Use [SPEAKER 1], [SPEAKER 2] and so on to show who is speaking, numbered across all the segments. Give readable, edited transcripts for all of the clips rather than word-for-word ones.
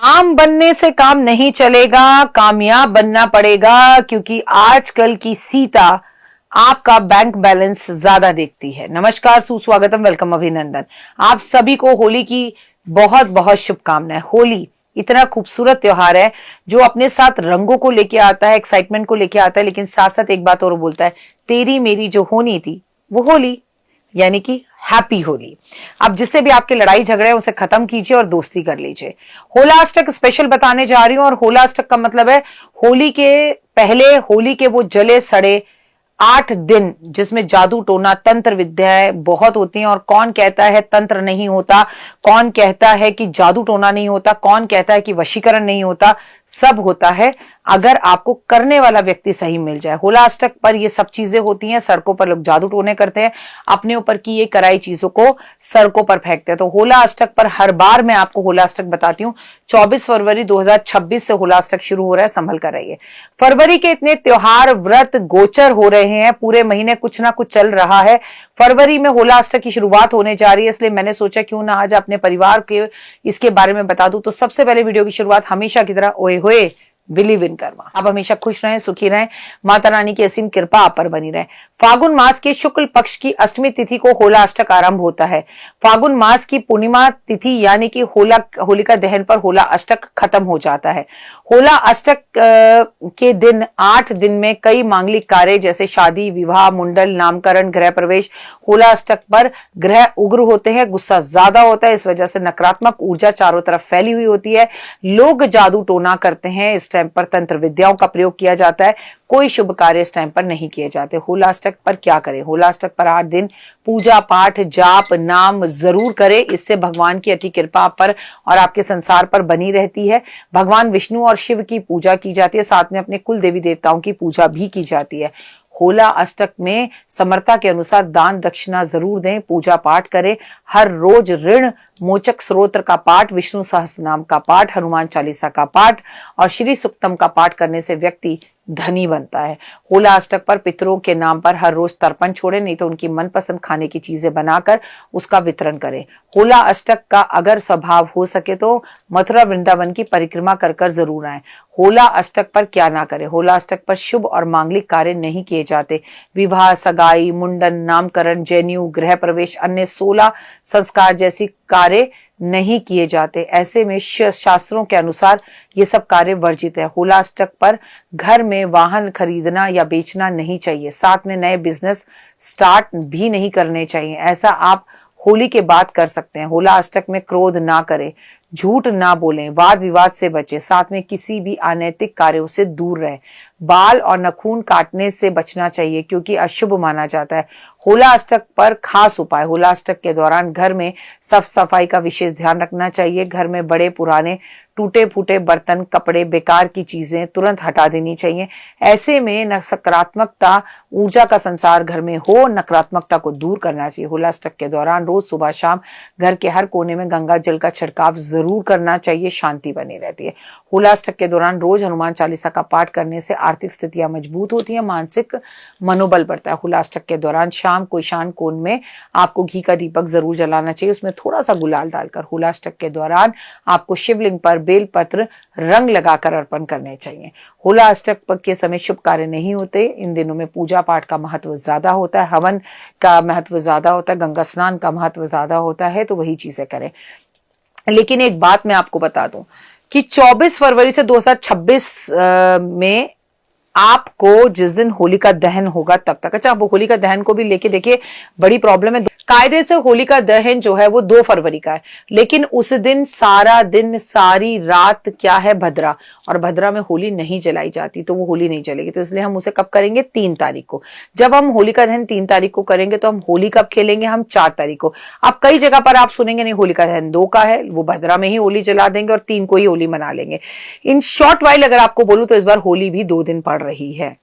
[SPEAKER 1] आम बनने से काम नहीं चलेगा, कामयाब बनना पड़ेगा, क्योंकि आजकल की सीता आपका बैंक बैलेंस ज्यादा देखती है। नमस्कार, सुस्वागतम, वेलकम, अभिनंदन। आप सभी को होली की बहुत बहुत शुभकामनाएं। होली इतना खूबसूरत त्योहार है जो अपने साथ रंगों को लेके आता है, एक्साइटमेंट को लेके आता है, लेकिन साथ साथ एक बात और बोलता है, तेरी मेरी जो होनी थी वो होली, यानी कि हैप्पी होली। अब जिससे भी आपके लड़ाई झगड़े उसे खत्म कीजिए और दोस्ती कर लीजिए। होलाष्टक स्पेशल बताने जा रही हूं, और होलाष्टक का मतलब है होली के पहले, होली के वो जले सड़े 8 दिन जिसमें जादू टोना तंत्र विद्याएं बहुत होती हैं। और कौन कहता है तंत्र नहीं होता, कौन कहता है कि जादू टोना नहीं होता, कौन कहता है कि वशीकरण नहीं होता, सब होता है अगर आपको करने वाला व्यक्ति सही मिल जाए। होलाष्टक पर ये सब चीजें होती हैं। सड़कों पर लोग जादू टोने करते हैं, अपने ऊपर की ये कराई चीजों को सड़कों पर फेंकते हैं। तो होलाष्टक पर हर बार मैं आपको होलाष्टक बताती हूँ। 24 फरवरी 2026 से होलाष्टक शुरू हो रहा है, संभल कर रहिए। फरवरी के इतने त्योहार, व्रत, गोचर हो रहे हैं, पूरे महीने कुछ ना कुछ चल रहा है। फरवरी में होलाष्टक की शुरुआत होने जा रही है, इसलिए मैंने सोचा क्यों ना आज अपने परिवार के इसके बारे में बता दूं। तो सबसे पहले वीडियो की शुरुआत हमेशा की तरह ओए होए बिलीव इन कर्मा। आप हमेशा खुश रहें, सुखी रहें, माता रानी की असीम कृपा आप पर बनी रहे। फागुन मास के शुक्ल पक्ष की अष्टमी तिथि को होलाष्टक आरंभ होता है। फागुन मास की पूर्णिमा तिथि यानी कि होलिका दहन पर होला अष्टक खत्म हो जाता है। होला अष्टक के दिन 8 दिन में कई मांगलिक कार्य जैसे शादी, विवाह, मुंडन, नामकरण, गृह प्रवेश। होला अष्टक पर ग्रह उग्र होते हैं, गुस्सा ज्यादा होता है, इस वजह से नकारात्मक ऊर्जा चारों तरफ फैली हुई होती है। लोग जादू टोना करते हैं, इस टाइम पर तंत्र विद्याओं का प्रयोग किया जाता है। कोई शुभ कार्य इस टाइम पर नहीं किए जाते। होलाष्टक पर क्या करें? होलाष्टक पर 8 दिन पूजा पाठ, जाप, नाम जरूर करें। इससे भगवान की अति कृपा आप पर और आपके संसार पर बनी रहती है। भगवान विष्णु और शिव की पूजा की जाती है, साथ में अपने कुल देवी देवताओं की पूजा भी की जाती है। होला अष्टक में समर्था के अनुसार दान दक्षिणा जरूर दें, पूजा पाठ करें। हर रोज ऋण मोचक स्त्रोत्र का पाठ, विष्णु सहस्त्रनाम का पाठ, हनुमान चालीसा का पाठ और श्री सुक्तम का पाठ करने से व्यक्ति धनी बनता है। होला अष्टक पर पितरों के नाम पर हर रोज तर्पण छोड़े, नहीं तो उनकी मनपसंद खाने की चीजें बनाकर उसका वितरण करें। होला अष्टक का अगर स्वभाव हो सके तो मथुरा वृंदावन की परिक्रमा कर कर जरूर आए। होला अष्टक पर क्या ना करें? होला अष्टक पर शुभ और मांगलिक कार्य नहीं किए जाते। विवाह, सगाई, मुंडन, नामकरण, जनेऊ, गृह प्रवेश, अन्य 16 संस्कार जैसी कार्य नहीं किए जाते। ऐसे में शास्त्रों के अनुसार ये सब कार्य वर्जित है। होलाष्टक पर घर में वाहन खरीदना या बेचना नहीं चाहिए, साथ में नए बिजनेस स्टार्ट भी नहीं करने चाहिए। ऐसा आप होली के बाद कर सकते हैं। होला अष्टक में क्रोध ना करें, झूठ ना बोलें, वाद विवाद से बचें, साथ में किसी भी अनैतिक कार्यों से दूर रहें। बाल और नाखून काटने से बचना चाहिए क्योंकि अशुभ माना जाता है। होला अष्टक पर खास उपाय: होला अष्टक के दौरान घर में साफ सफाई का विशेष ध्यान रखना चाहिए। घर में बड़े पुराने टूटे फूटे बर्तन, कपड़े, बेकार की चीजें तुरंत हटा देनी चाहिए। ऐसे में नकारात्मकता ऊर्जा का संसार घर में हो, नकारात्मकता को दूर करना चाहिए। होला अष्टक के दौरान रोज सुबह शाम घर के हर कोने में गंगा जल का छिड़काव जरूर करना चाहिए, शांति बनी रहती है। होला अष्टक के दौरान रोज हनुमान चालीसा का पाठ करने से आर्थिक स्थितियां मजबूत होती हैं, मानसिक मनोबल बढ़ता है। होला अष्टक के दौरान शाम को ईशान कोण में आपको घी का दीपक जरूर जलाना चाहिए, उसमें थोड़ा सा गुलाल डालकर। होला अष्टक के दौरान आपको शिवलिंग पर बेलपत्र रंग लगाकर अर्पण करने चाहिए। होला अष्टक के समय शुभ कार्य नहीं होते। इन दिनों में पूजा पाठ का महत्व ज्यादा होता है, हवन का महत्व ज्यादा होता है, गंगा स्नान का महत्व ज्यादा होता है, तो वही चीजें करें। लेकिन एक बात मैं आपको बता दूं कि 24 फरवरी से 2026 में आपको जिस दिन होलिका दहन होगा तब तक, अच्छा आप होलिका दहन को भी लेके देखिए, बड़ी प्रॉब्लम है। कायदे से होलिका दहन जो है वो 2 फरवरी का है, लेकिन उस दिन सारा दिन सारी रात क्या है, भद्रा, और भद्रा में होली नहीं जलाई जाती, तो वो होली नहीं जलेगी। तो इसलिए हम उसे कब करेंगे? 3 तारीख को। जब हम होलिका दहन 3 तारीख को करेंगे तो हम होली कब खेलेंगे? हम 4 तारीख को। अब कई जगह पर आप सुनेंगे नहीं, होलिका दहन 2 का है, वो भद्रा में ही होली जला देंगे और 3 को ही होली मना लेंगे। इन शॉर्ट वाइल अगर आपको बोलूं तो इस बार होली भी 2 दिन पड़ रही है।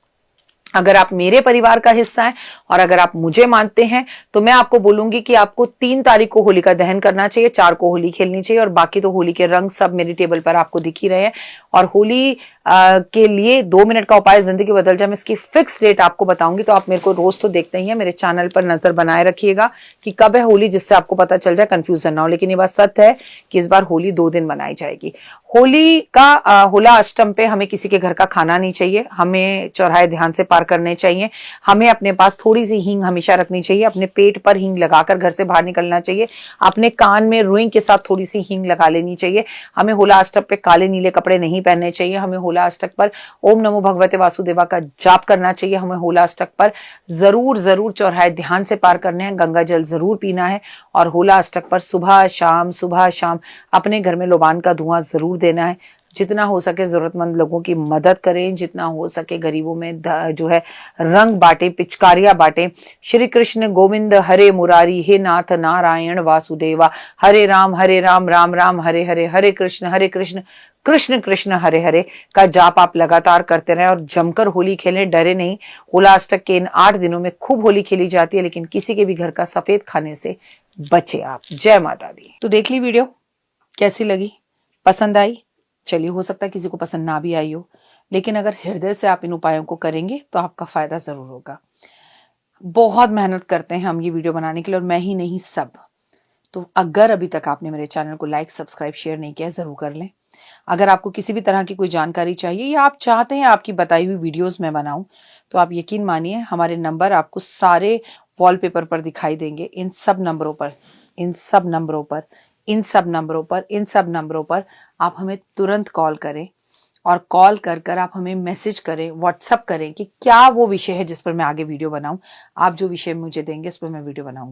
[SPEAKER 1] अगर आप मेरे परिवार का हिस्सा हैं और अगर आप मुझे मानते हैं तो मैं आपको बोलूंगी कि आपको 3 तारीख को होलिका दहन करना चाहिए, 4 को होली खेलनी चाहिए और बाकी तो होली के रंग सब मेरी टेबल पर आपको दिख ही रहे हैं। और होली के लिए 2 मिनट का उपाय जिंदगी बदल जाए, मैं इसकी फिक्स डेट आपको बताऊंगी। तो आप मेरे को रोज तो देखते ही हैं, मेरे चैनल पर नजर बनाए रखिएगा कि कब है होली, जिससे आपको पता चल जाए, कंफ्यूजन ना हो। लेकिन ये बात सत्य है कि इस बार होली 2 दिन मनाई जाएगी। होली का होला अष्टम पे हमें किसी के घर का खाना नहीं चाहिए, हमें चौराहे ध्यान से पार करने चाहिए, हमें अपने पास थोड़ी सी हींग हमेशा रखनी चाहिए, अपने पेट पर हींग लगाकर घर से बाहर निकलना चाहिए, अपने कान में रुई के साथ थोड़ी सी हींग लगा लेनी चाहिए, हमें होला अष्टक पे काले नीले कपड़े नहीं पहनने चाहिए, हमें होला अष्टक पर ओम नमो भगवते वासुदेवा का जाप करना चाहिए, हमें होला अष्टक पर जरूर जरूर चौराहे ध्यान से पार करने हैं, गंगा जल जरूर पीना है और होला अष्टक पर सुबह शाम अपने घर में लोबान का धुआं जरूर देना है। जितना हो सके जरूरतमंद लोगों की मदद करें, जितना हो सके गरीबों में जो है रंग बांटे, पिचकारियां बांटे। श्री कृष्ण गोविंद हरे मुरारी, हे नाथ नारायण वासुदेवा, हरे राम राम राम हरे हरे, हरे कृष्ण कृष्ण कृष्ण हरे हरे का जाप आप लगातार करते रहें और जमकर होली खेलें, डरे नहीं। होला अष्टक के इन 8 दिनों में खूब होली खेली जाती है, लेकिन किसी के भी घर का सफेद खाने से बचे आप। जय माता दी। तो देख ली वीडियो, कैसी लगी, पसंद आई? चलिए, हो सकता है किसी को पसंद ना भी आई हो, लेकिन अगर हृदय से आप इन उपायों को करेंगे तो आपका फायदा जरूर होगा। बहुत मेहनत करते हैं हम ये वीडियो बनाने के लिए, और मैं ही नहीं, सब। तो अगर अभी तक आपने मेरे चैनल को लाइक सब्सक्राइब शेयर नहीं किया, जरूर कर लें। अगर आपको किसी भी तरह की कोई जानकारी चाहिए या आप चाहते हैं आपकी बताई हुई वीडियोस मैं बनाऊं, तो आप यकीन मानिए हमारे नंबर आपको सारे वॉलपेपर पर दिखाई देंगे। इन सब नंबरों पर आप हमें तुरंत कॉल करें और कॉल कर आप हमें मैसेज करें, व्हाट्सएप करें कि क्या वो विषय है जिस पर मैं आगे वीडियो बनाऊं। आप जो विषय मुझे देंगे उस पर मैं वीडियो बनाऊंगी।